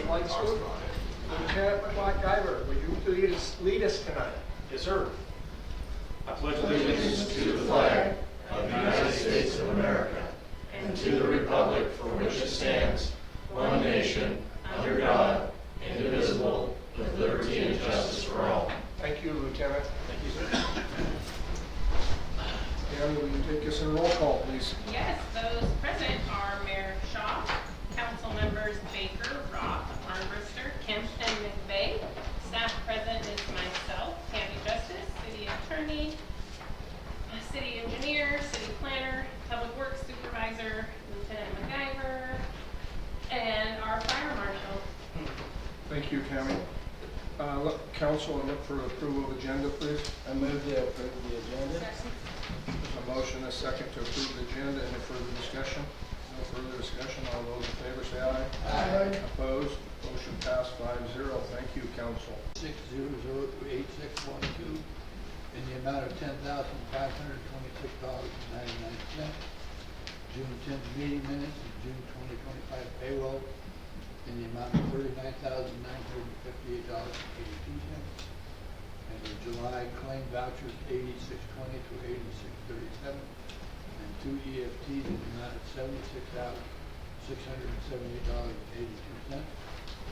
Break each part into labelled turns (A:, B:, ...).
A: flight school. Lieutenant McGyver, would you lead us tonight?
B: Yes, sir. I pledge allegiance to the flag of the United States of America and to the republic for which it stands, one nation, under God, indivisible, with liberty and justice for all.
A: Thank you, Lieutenant.
B: Thank you, sir.
A: Tammy, will you take us in roll call, please?
C: Yes, those present are Mayor Shaw, Council members Baker, Roth, Armbruster, Kemp, and McVeigh. Staff present is myself, Tammy Justice, City Attorney, City Engineer, City Planner, Public Works Supervisor, Lieutenant McGyver, and our Fire Marshal.
A: Thank you, Tammy. Council, I look for approval of agenda, please.
D: I move to approve the agenda.
A: There's a motion, a second to approve the agenda. Any further discussion? No further discussion. All those in favor say aye.
D: Aye.
A: Opposed? Motion passed 5-0. Thank you, Council.
D: 6008612 in the amount of $10,526.99. June 10th meeting minutes and June 2025 payroll in the amount of $39,958.82. And the July claim vouchers 8620 to 8637. And 2 EFTs in the amount of $76,678.82,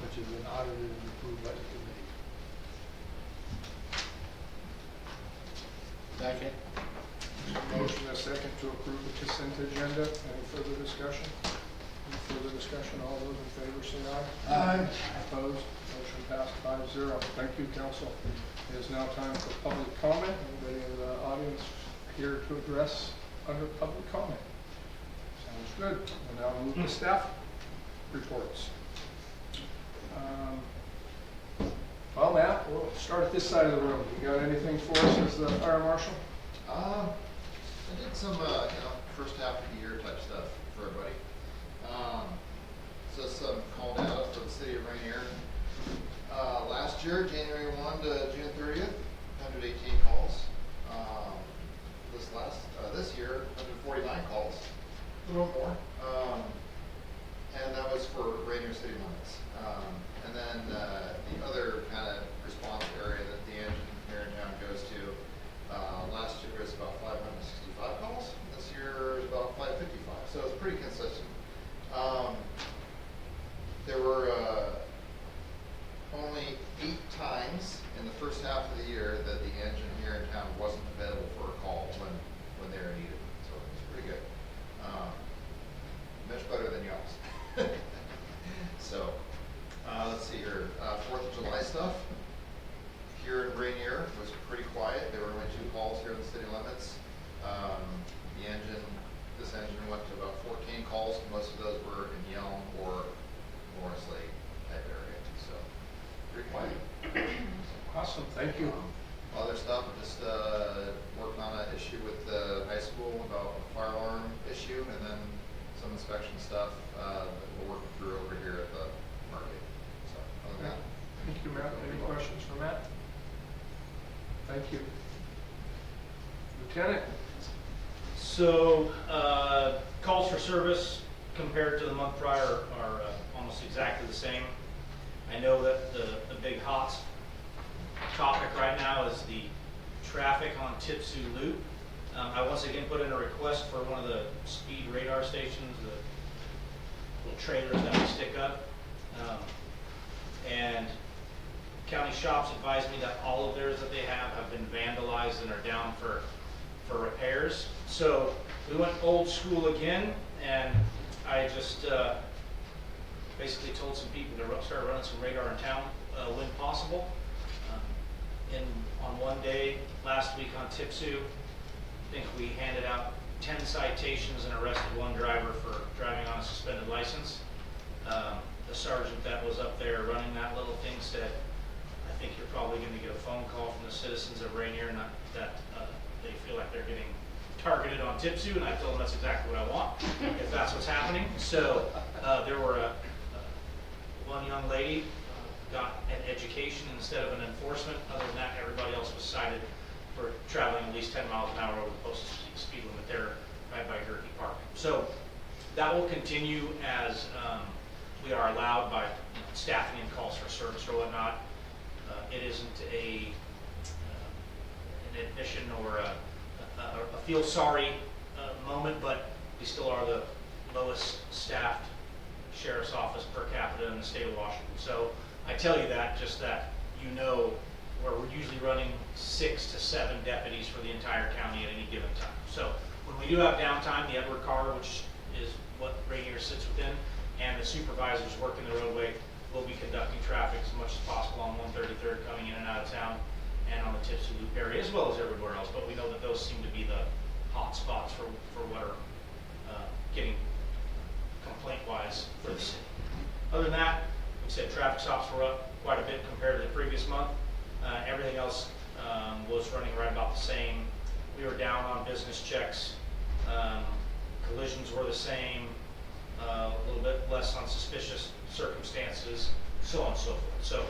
D: which has been audited and approved by the committee. Second.
A: Motion, a second to approve the consent agenda. Any further discussion? Any further discussion? All those in favor say aye.
D: Aye.
A: Opposed? Motion passed 5-0. Thank you, Council. It is now time for public comment. Anybody in the audience here to address under public comment? Sounds good. We'll now move to staff reports. Well, Matt, we'll start at this side of the room. You got anything for us as the fire marshal?
E: I did some, first half of the year type stuff for everybody. So some call data for the city of Rainier. Last year, January 1 to June 30th, 118 calls. This year, 149 calls, a little more. And that was for Rainier city limits. And then the other kind of response area that the engine here in town goes to, last year was about 565 calls. This year is about 555. So it's pretty consistent. There were only 8 times in the first half of the year that the engine here in town wasn't available for a call when they were needed. So it's pretty good. Much better than y'all's. So let's see here. 4th of July stuff. Here in Rainier was pretty quiet. There were only 2 calls here in the city limits. This engine went to about 14 calls. Most of those were in Yelm or Morris Lake type area. So pretty quiet.
A: Awesome. Thank you.
E: Other stuff, just working on an issue with the high school about a fire alarm issue, and then some inspection stuff that we're working through over here at the market. So other than that.
A: Thank you, Matt. Any questions for Matt? Thank you. Lieutenant?
B: So, calls for service compared to the month prior are almost exactly the same. I know that the big hot topic right now is the traffic on Tipsoo Loop. I once again put in a request for one of the speed radar stations, the little trailers that we stick up. And county shops advised me that all of theirs that they have been vandalized and are down for repairs. So we went old school again, and I just basically told some people to start running some radar in town when possible. On one day last week on Tipsoo, I think we handed out 10 citations and arrested 1 driver for driving on a suspended license. The sergeant that was up there running that little thing said, I think you're probably going to get a phone call from the citizens of Rainier that they feel like they're getting targeted on Tipsoo, and I told them that's exactly what I want, if that's what's happening. So there were one young lady got an education instead of an enforcement. Other than that, everybody else was cited for traveling at least 10 miles an hour over the posted speed limit there right by Gerke Park. So that will continue as we are allowed by staffing and calls for service or whatnot. It isn't an admission or a feel sorry moment, but we still are the lowest staffed sheriff's office per capita in the state of Washington. So I tell you that just that you know where we're usually running 6 to 7 deputies for the entire county at any given time. So when we do have downtime, the Edward car, which is what Rainier sits within, and the supervisors working the roadway will be conducting traffic as much as possible on 133rd coming in and out of town and on the Tipsy Loop area, as well as everywhere else. But we know that those seem to be the hot spots for what are getting complaint-wise for the city. Other than that, we said traffic stops were up quite a bit compared to the previous month. Everything else was running right about the same. We were down on business checks. Collisions were the same. A little bit less on suspicious circumstances, so on and so forth. So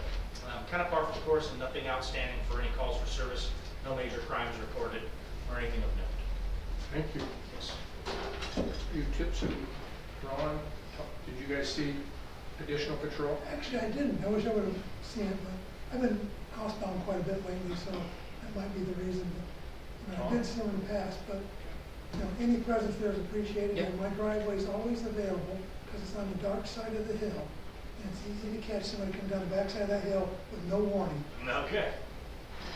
B: kind of par for the course and nothing outstanding for any calls for service. No major crimes reported or anything of note.
A: Thank you.
B: Yes.
A: You Tipsy, Ron, did you guys see additional patrol?
F: Actually, I didn't. I wish I would have seen it, but I've been housebound quite a bit lately, so that might be the reason. But, I did see them in the past, but any presence there is appreciated.
B: Yep.
F: And my driveway is always available because it's on the dark side of the hill. And it's easy to catch somebody coming down the backside of that hill with no warning.
B: Okay.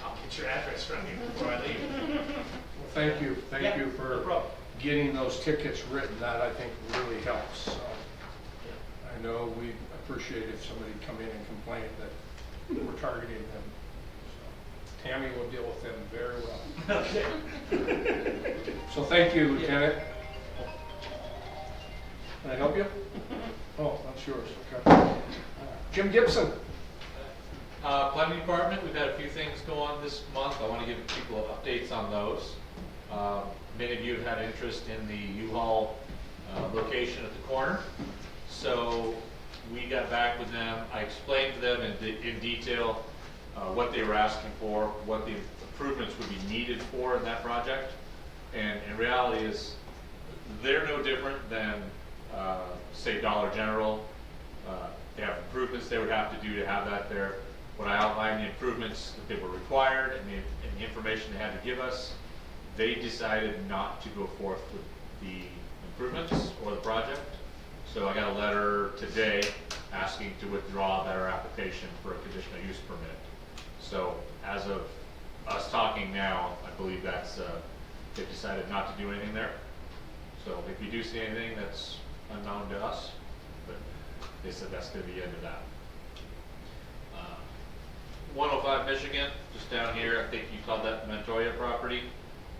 B: I'll get your address from you before I leave.
A: Well, thank you. Thank
B: Yeah,
A: you
B: no
A: for
B: problem.
A: getting those tickets written. That I think really helps. So
B: Yeah.
A: I know we appreciate if somebody come in and complain that we're targeting them. So Tammy will deal with them very well.
B: Okay.
A: So thank you, Lieutenant. Can I help you? Oh, that's yours. Okay. Jim Gibson.
G: Planning Department, we've had a few things go on this month. I want to give people updates on those. Many of you have had interest in the U-Haul location at the corner. So we got back with them. I explained to them in detail what they were asking for, what the improvements would be needed for in that project. And in reality is they're no different than, say, Dollar General. They have improvements they would have to do to have that there. When I outlined the improvements that they were required and the information they had to give us, they decided not to go forth with the improvements or the project. So I got a letter today asking to withdraw their application for a conditional use permit. So as of us talking now, I believe that's, they've decided not to do anything there. So if you do see anything, that's unknown to us, but they said that's going to be the end of that. 105 Michigan, just down here, I think you called that Montoya property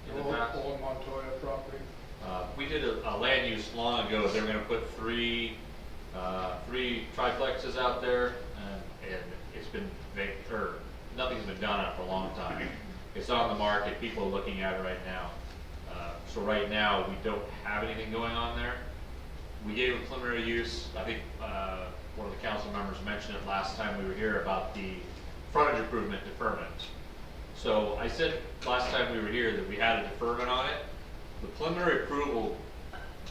G: in the past.
A: Old Montoya property.
G: We did a land use long ago. They were going to put three triplexes out there, and it's been nothing's been done on it for a long time. It's on the market. People are looking at it right now. So right now we don't have anything going on there. We gave a preliminary use. I think one of the council members mentioned it last time we were here about the frontage improvement deferment. So I said last time we were here that we had a deferment on it. The preliminary approval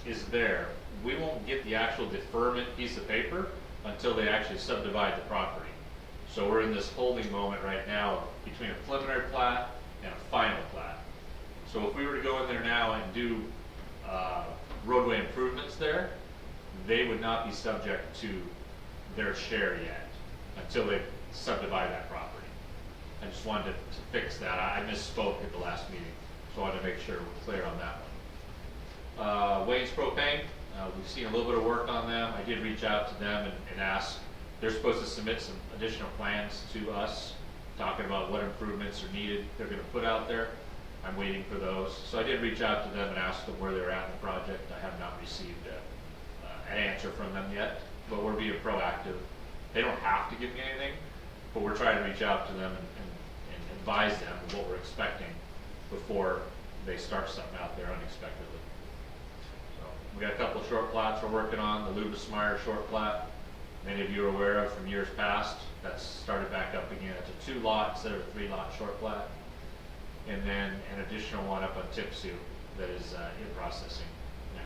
G: is there. We won't get the actual deferment piece of paper until they actually subdivide the property. So we're in this holding moment right now between a preliminary plat and a final plat. So if we were to go in there now and do roadway improvements there, they would not be subject to their share yet until they subdivide that property. I just wanted to fix that. I misspoke at the last meeting, so I wanted to make sure we're clear on that one. Wayne's Propane, we've seen a little bit of work on them. I did reach out to them and ask. They're supposed to submit some additional plans to us, talking about what improvements are needed they're going to put out there. I'm waiting for those. So I did reach out to them and ask them where they're at in the project. I have not received an answer from them yet, but we're being proactive. They don't have to give me anything, but we're trying to reach out to them and advise them of what we're expecting before they start something out there unexpectedly. So we got a couple of short plats we're working on. The Lubismeyer short plat, many of you are aware of from years past. That's started back up again. It's a 2-lot instead of a 3-lot short plat. And then an additional one up on Tipsy that is in processing now.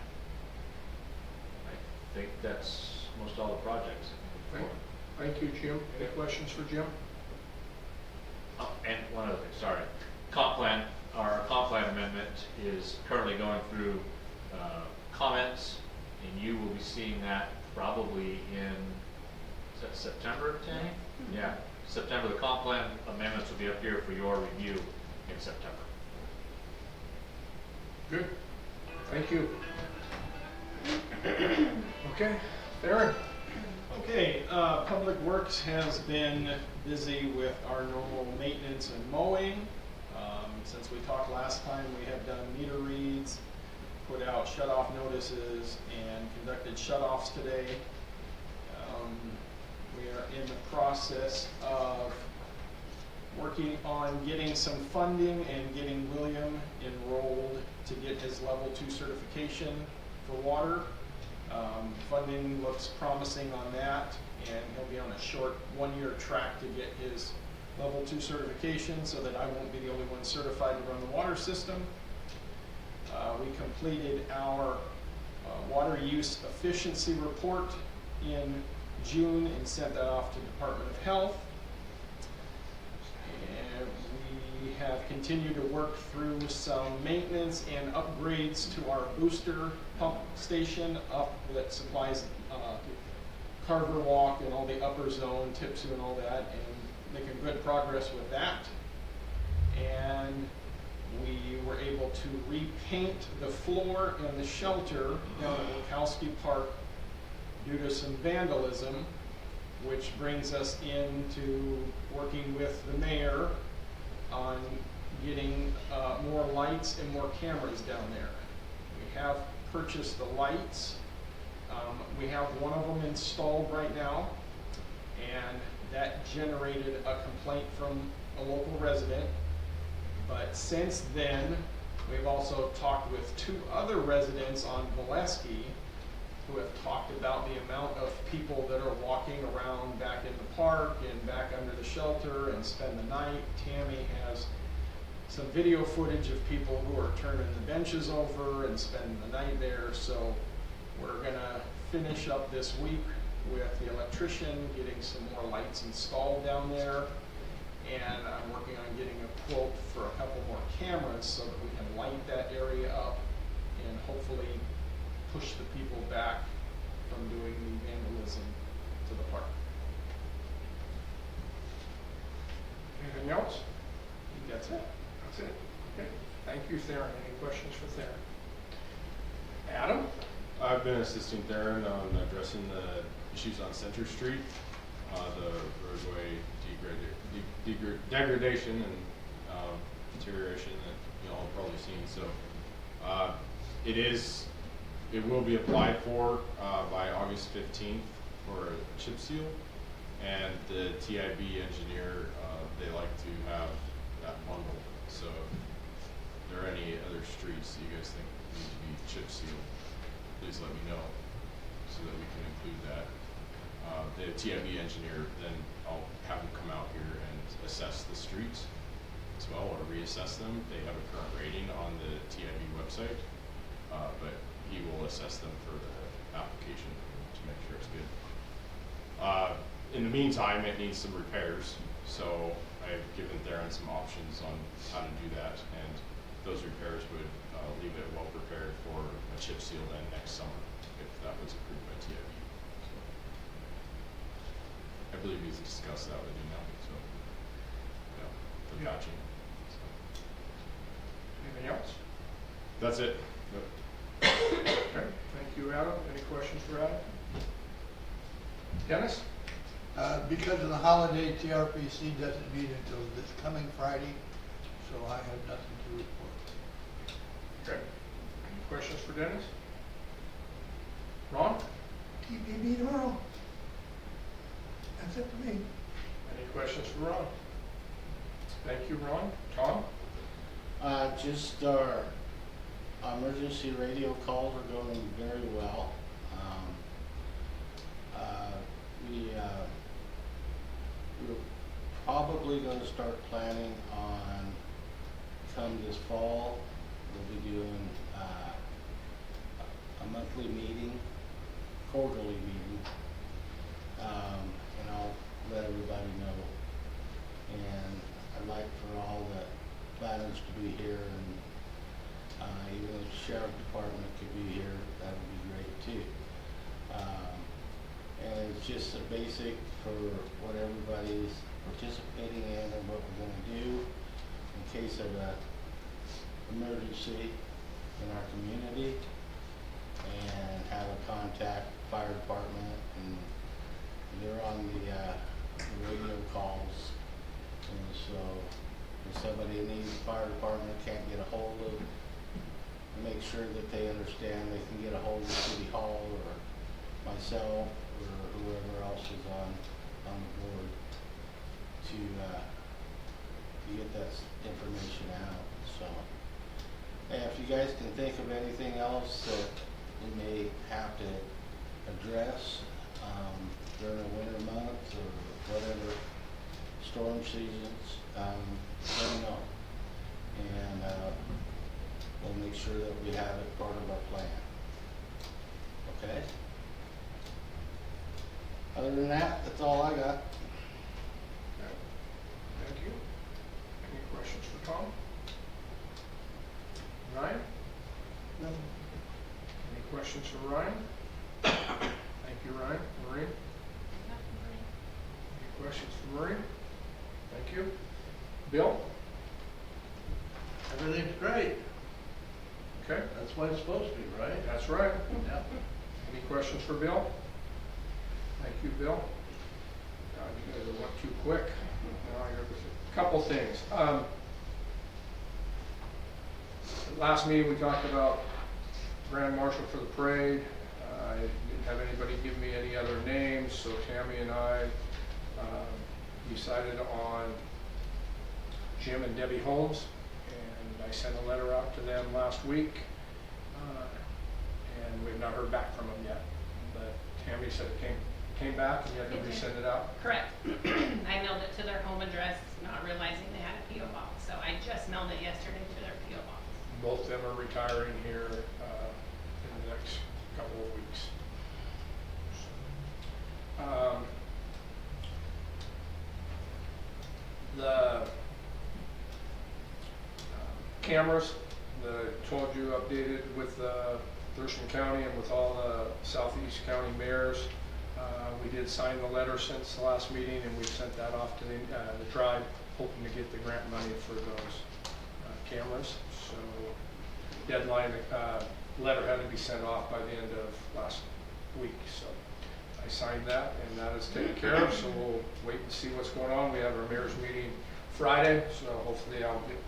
G: I think that's most all the projects.
A: I Thank you, Jim. Any questions for Jim?
G: Oh, and one other thing, sorry. Comp plan, our comp plan amendment is currently going through comments, and you will be seeing that probably in, is that September, Tammy? Yeah, September. The comp plan amendments will be up here for your review in September.
A: Good. Thank you. Okay, Aaron.
H: Okay, Public Works has been busy with our normal maintenance and mowing. Since we talked last time, we have done meter reads, put out shut-off notices, and conducted shut-offs today. We are in the process of working on getting some funding and getting William enrolled to get his level 2 certification for water. Funding looks promising on that, and he'll be on a short 1-year track to get his level 2 certification so that I won't be the only one certified to run the water system. We completed our water use efficiency report in June and sent that off to Department of Health. And we have continued to work through some maintenance and upgrades to our booster pump station up that supplies Carver Walk and all the upper zone, Tipsu and all that, and making good progress with that. And we were able to repaint the floor in the shelter down at Wachowski Park due to some vandalism, which brings us into working with the mayor on getting more lights and more cameras down there. We have purchased the lights. We have one of them installed right now, and that generated a complaint from a local resident. But since then, we've also talked with 2 other residents on Valesky who have talked about the amount of people that are walking around back in the park and back under the shelter and spend the night. Tammy has some video footage of people who are turning the benches over and spending the night there. So we're gonna finish up this week with the electrician, getting some more lights installed down there. And I'm working on getting a quote for a couple more cameras so that we can light that area up and hopefully push the people back from doing the vandalism to the park.
A: Anything else?
H: I think that's it.
A: That's it. Okay. Thank you, Theron. Any questions for Theron? Adam?
I: I've been assisting Theron on addressing the issues on Center Street, the roadway degradation and deterioration that y'all have probably seen. So it will be applied for by August 15th for a chip seal, and the TIB engineer, they like to have that bundled. So if there are any other streets that you guys think need to be chip sealed, please let me know so that we can include that. The TIB engineer, then I'll have him come out here and assess the streets as well, or reassess them. They have a current rating on the TIB website, but he will assess them for the application to make sure it's good. In the meantime, it needs some repairs, so I've given Theron some options on how to do that, and those repairs would leave it well prepared for a chip seal then next summer, if that was approved by TIB. So, I believe he's discussed that with you now, so, yeah, the patching. So.
A: Anything else?
I: That's it. Yep.
A: Okay. Thank you, Adam. Any questions for Adam? Dennis?
D: Because of the holiday, TRPC doesn't meet until this coming Friday, so I have nothing to report.
A: Okay. Any questions for Dennis? Ron?
F: TPB tomorrow. That's it for me.
A: Any questions for Ron? Thank you, Ron. Tom?
J: Just our emergency radio calls are going very well. We're probably going to start planning on, come this fall, we'll be doing a monthly meeting, quarterly meeting, and I'll managed to be here, and even if the sheriff department could be here, that would be great too. And it's just a basic for what everybody's participating in and what we're gonna do in case of a emergency in our community, and have a contact fire department, and they're on the radio calls. And so if somebody needs fire department, can't get a hold of, make sure that they understand they can get a hold of City Hall or myself or whoever else is on the board to get that information out. So, and if you guys can think of anything else that we may have to address during the winter months or whatever storm seasons, let me know, and we'll make sure that we have it part of our plan. Okay? Other than that, that's all I got.
A: Okay. Thank you. Any questions for Tom? Ryan?
D: No,
A: Any questions for Ryan? Thank you, Ryan. Maureen? Any questions for Maureen? Thank you. Bill?
D: everything's great.
A: Okay,
D: That's what it's supposed to be, right?
A: that's right.
D: Yeah.
A: Any questions for Bill? Thank you, Bill. You guys went too quick. Now, here's a couple things. Last meeting, we talked about Grand Marshal for the parade. I didn't have anybody give me any other names, so Tammy and I decided on Jim and Debbie Holmes, and I sent a letter out to them last week, and we've not heard back from them yet. But Tammy said it came back, and you had to resend it out.
C: Correct. I mailed it to their home address, not realizing they had a P.O. box, so I just mailed it yesterday to their P.O. box.
A: Both of them are retiring here in the next couple of weeks. The cameras that I told you updated with Thurston County and with all the Southeast County mayors. We did sign the letter since the last meeting, and we sent that off to the tribe, hoping to get the grant money for those cameras. So deadline, letter had to be sent off by the end of last week. So I signed that, and that is taken care of. So we'll wait and see what's going on. We have our mayor's meeting Friday, so hopefully I'll get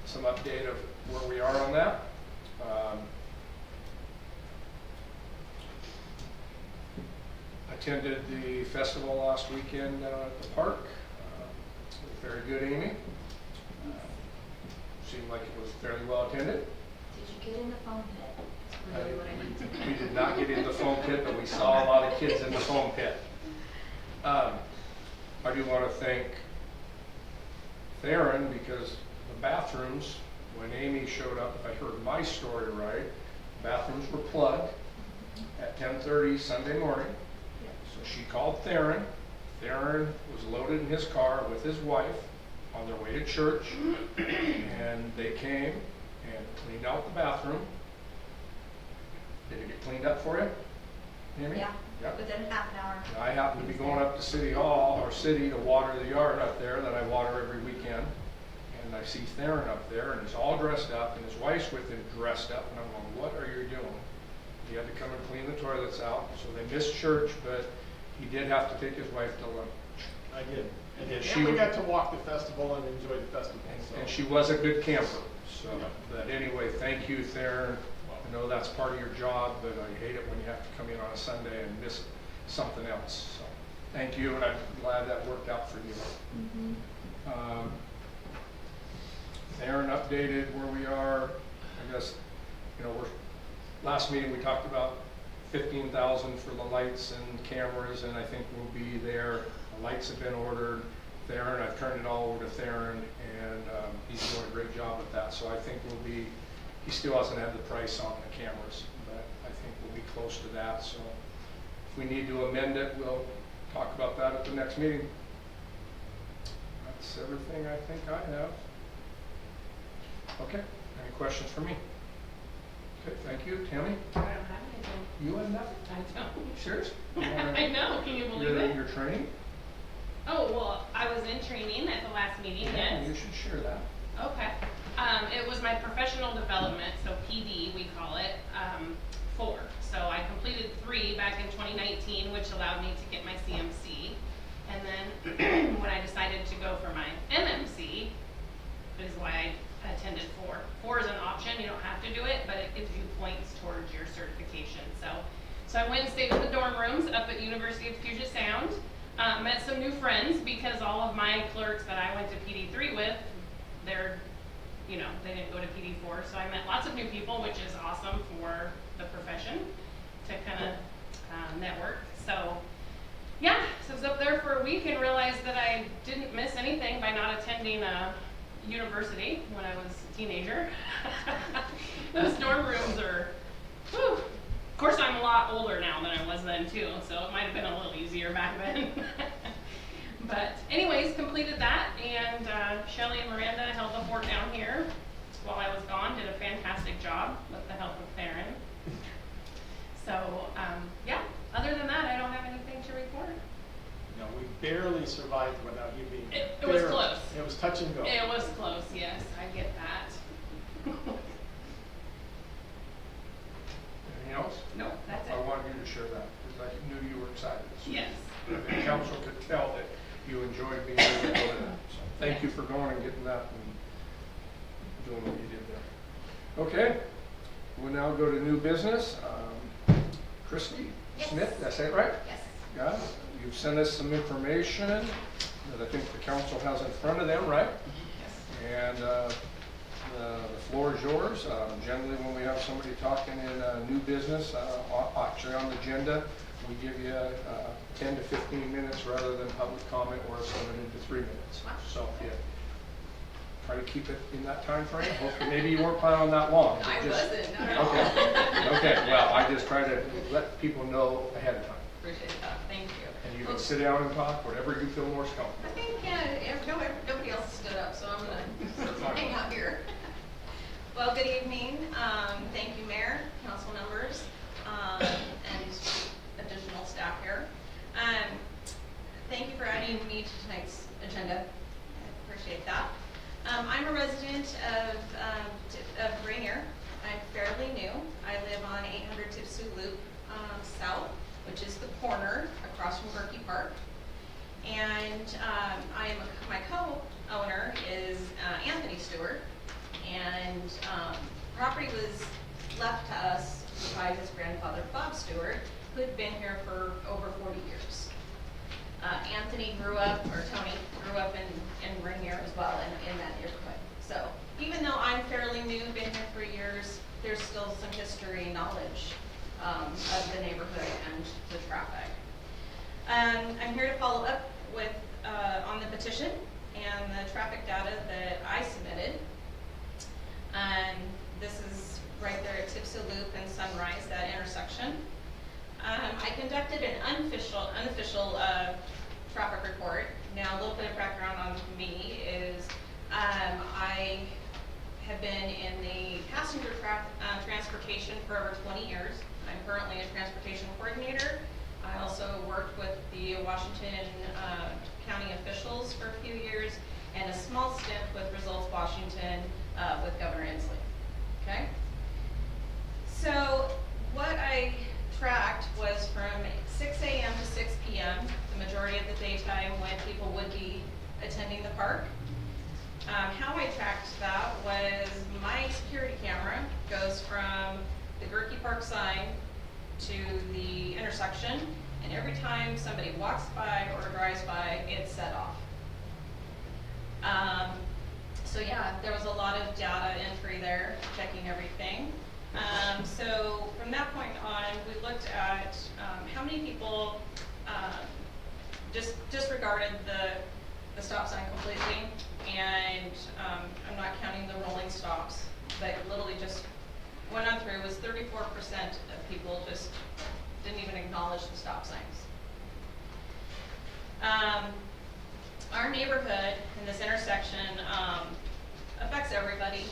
A: some update of where we are on that. Attended the festival last weekend at the park. Very good, Amy. Seemed like it was fairly well attended.
K: Did you get in the foam pit? That's really what I need to know.
A: We did not get in the foam pit, but we saw a lot of kids in the foam pit. I do want to thank Theron, because the bathrooms, when Amy showed up, if I heard my story right, bathrooms were plugged at 10:30 Sunday morning. So she called Theron. Theron was loaded in his car with his wife on their way to church, and they came and cleaned out the bathroom. Did it get cleaned up for you, Amy?
K: Yeah,
A: Yep.
K: within half an hour.
A: I happen to be going up to City Hall, or City, to water the yard up there that I water every weekend. And I see Theron up there, and he's all dressed up, and his wife's with him dressed up, and I'm going, what are you doing? He had to come and clean the toilets out, so they missed church, but he did have to take his wife to lunch.
H: I did.
A: And
H: And
A: she-
H: we got to walk the festival and enjoy the festival, so.
A: And she was a good camper, so, but anyway, thank you, Theron. I know that's part of your job, but I hate it when you have to come in on a Sunday and miss something else, so, thank you, and I'm glad that worked out for you. Theron updated where we are. I guess, last meeting we talked about 15,000 for the lights and cameras, and I think we'll be there. The lights have been ordered. Theron, I've turned it all over to Theron, and he's doing a great job with that. So I think we'll be, he still hasn't had the price on the cameras, but I think we'll be close to that. So if we need to amend it, we'll talk about that at the next meeting. That's everything I think I have. Okay, any questions for me? Okay, thank you. Tammy?
C: I don't have anything.
A: You have nothing?
C: I don't.
A: Serious?
C: I know, can you believe it?
A: Your training?
C: Oh, well, I was in training at the last meeting, yes.
A: You should share that.
C: Okay. It was my professional development, so PD, we call it, 4. So I completed 3 back in 2019, which allowed me to get my CMC. And then when I decided to go for my MMC, is why I attended 4. 4 is an option, you don't have to do it, but it gives you points towards your certification. So I went and stayed in the dorm rooms up at University of Puget Sound. Met some new friends because all of my clerks that I went to PD3 with, they didn't go to PD4. So I met lots of new people, which is awesome for the profession to kind of network. So yeah, so I was up there for a week and realized that I didn't miss anything by not attending a university when I was a teenager. Those dorm rooms are, whew. Of course, I'm a lot older now than I was then too, so it might have been a little easier back then. But anyways, completed that, and Shelly and Miranda held the fort down here while I was gone, did a fantastic job with the help of Theron. So yeah, other than that, I don't have anything to report.
H: No, we barely survived without you being there.
C: It was
H: Barely.
C: close.
H: It was touch and go.
C: It was close, yes, I get that.
A: Anything else?
C: Nope, that's it.
A: I wanted you to share that because I knew you were excited. So
C: Yes.
A: the council could tell that you enjoyed being able to go to that. So thank you for going and getting that and doing what you did there. Okay, we'll now go to new business. Christy
K: Yes.
A: Smith, did I say it right?
K: Yes.
A: Yeah, you've sent us some information that I think the council has in front of them, right? And the floor is yours. Generally, when we have somebody talking in new business, actually on the agenda, we give you 10 to 15 minutes rather than public comment or it's limited to 3 minutes.
K: Wow.
A: So yeah, try to keep it in that time frame. Hopefully, maybe you weren't planning on that long. but
K: I
A: just-
K: wasn't, no.
A: Okay. Okay. Well, I just try to let people know ahead of time.
K: Appreciate that, thank you.
A: And you can sit down and talk, whatever you feel most
K: I
A: comfortable.
K: think, nobody else stood up, so I'm gonna hang out here. Well, good evening. Thank you, Mayor, council members, and additional staff here. Thank you for adding me to tonight's agenda. I appreciate that. I'm a resident of Rainier. I'm fairly new. I live on 800 Tipsoo Loop South, which is the corner across from Berkey Park. And my co-owner is Anthony Stewart. And property was left to us by his grandfather, Bob Stewart, who had been here for over 40 years. Tony grew up in Rainier as well, in that neighborhood. So even though I'm fairly new, been here for years, there's still some history and knowledge of the neighborhood and the traffic. I'm here to follow up with on the petition and the traffic data that I submitted. This is right there at Tipsoo Loop and Sunrise, that intersection. I conducted an unofficial traffic report. Now, a little bit of background on me is I have been in the passenger transportation for over 20 years. I'm currently a transportation coordinator. I also worked with the Washington County officials for a few years and a small stint with Results Washington with Governor Inslee. Okay? So what I tracked was from 6 a.m. to 6 p.m., the majority of the daytime when people would be attending the park. How I tracked that was my security camera goes from the Berkey Park sign to the intersection, and every time somebody walks by or drives by, it's set off. So yeah, there was a lot of data entry there, checking everything. So from that point on, we looked at how many people disregarded the stop sign completely, and I'm not counting the rolling stops, but literally just went on through. Was 34% of people just didn't even acknowledge the stop signs. Our neighborhood in this intersection affects everybody.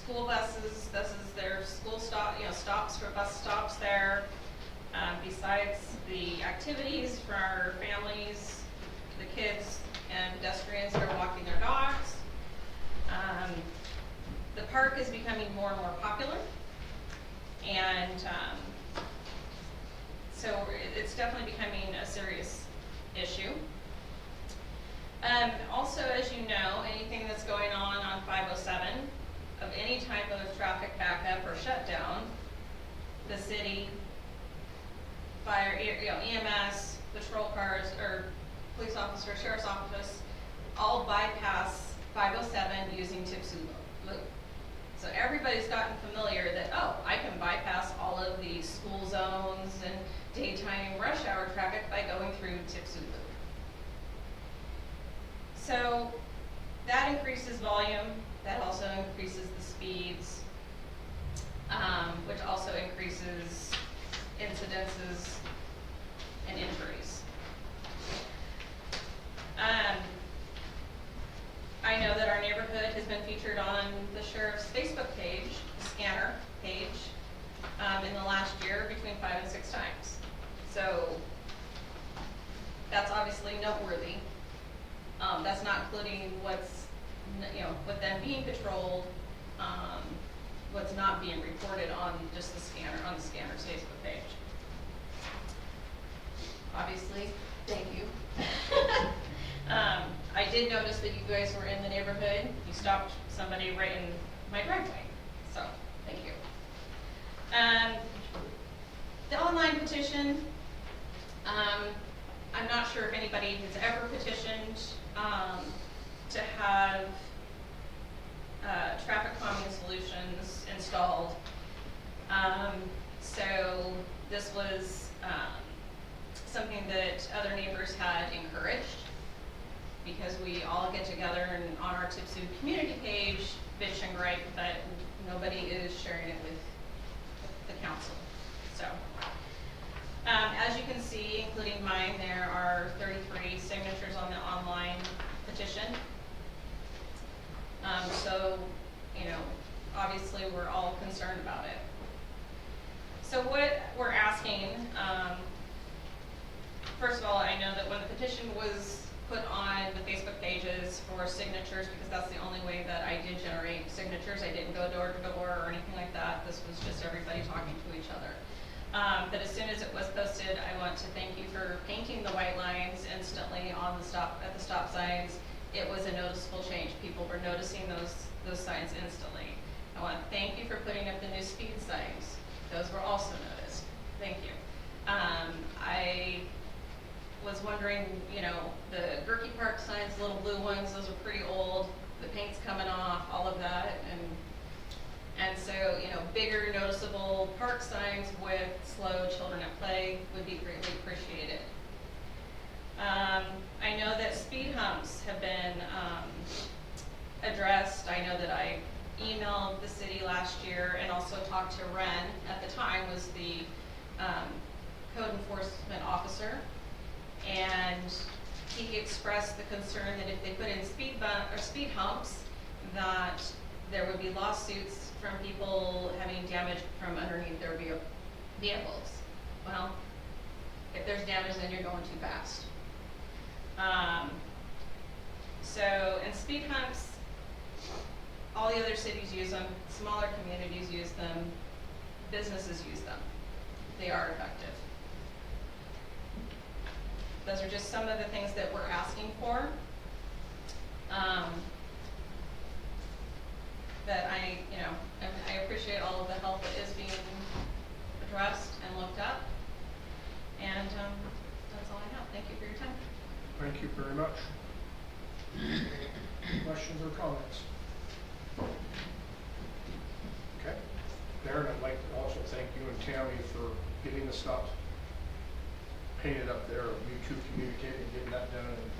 K: school buses, this is their school stop, stops for bus stops there. Besides the activities for our families, the kids and pedestrians that are walking their dogs. The park is becoming more and more popular. And so it's definitely becoming a serious issue. Also, as you know, anything that's going on 507, of any type of traffic backup or shutdown, the city, fire, EMS, patrol cars, or police officer, sheriff's office, all bypass 507 using Tipsy Loop. So everybody's gotten familiar that, oh, I can bypass all of the school zones and daytime rush hour traffic by going through Tipsy Loop. So that increases volume, that also increases the speeds, which also increases incidences and injuries. I know that our neighborhood has been featured on the sheriff's Facebook page, the scanner page, in the last year between 5 and 6 times. So that's obviously noteworthy. That's not including what's, with them being patrolled, what's not being reported on just the scanner, on the scanner's Facebook page. Obviously, thank you. I did notice that you guys were in the neighborhood. You stopped somebody right in my driveway, so thank you. The online petition, I'm not sure if anybody has ever petitioned to have traffic calming solutions installed. So this was something that other neighbors had encouraged, because we all get together and on our Tipsy community page bitch and gripe, but nobody is sharing it with the council. So as you can see, including mine, there are 33 signatures on the online petition. So obviously we're all concerned about it. So what we're asking, first of all, I know that when the petition was put on the Facebook pages for signatures, because that's the only way that I did generate signatures. I didn't go door to door or anything like that. This was just everybody talking to each other. But as soon as it was posted, I want to thank you for painting the white lines instantly on the at the stop signs. It was a noticeable change. People were noticing those signs instantly. I want to thank you for putting up the new speed signs. Those were also noticed. Thank you. I was wondering, the Gerke Park signs, the little blue ones, those are pretty old. The paint's coming off, all of that, and so, bigger noticeable park signs with slow children at play would be greatly appreciated. I know that speed humps have been addressed. I know that I emailed the city last year and also talked to Ren, at the time was the code enforcement officer. And he expressed the concern that if they put in speed humps, that there would be lawsuits from people having damage from underneath their vehicles. Well, if there's damage, then you're going too fast. And speed humps, all the other cities use them, smaller communities use them, businesses use them. They are effective. Those are just some of the things that we're asking for. That I appreciate all of the help that is being addressed and looked up. And that's all I have. Thank you for your time.
A: Thank you very much. Questions or comments? Okay. Darren, I'd like to also thank you and Tammy for getting the stops painted up there, you two communicating, getting that done, and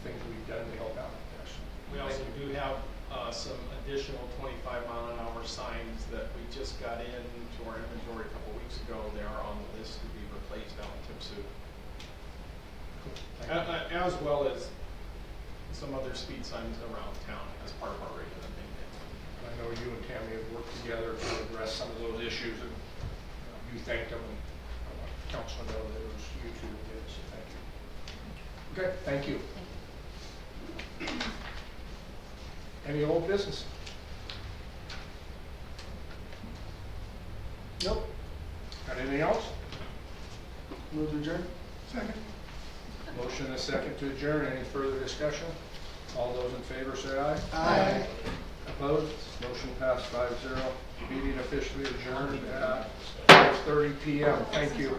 A: things we've done to help out. Yes.
H: We also do have some additional 25-mile-an-hour signs that we just got into our inventory a couple weeks ago. They are on the list to be replaced out in Tipsy. As well as some other speed signs around town as part of our regular maintenance.
A: I know you and Tammy have worked together to address some of those issues, and you thanked them, and I want council to know that it was you two who did, so thank you. Okay, thank you. Any old business? Nope. Got anything else? Move to adjourn.
F: Second.
A: Motion and a second to adjourn. Any further discussion? All those in favor say aye.
D: Aye.
A: Opposed? Motion passed 5-0. Meeting officially adjourned at 5:30 PM. Thank you.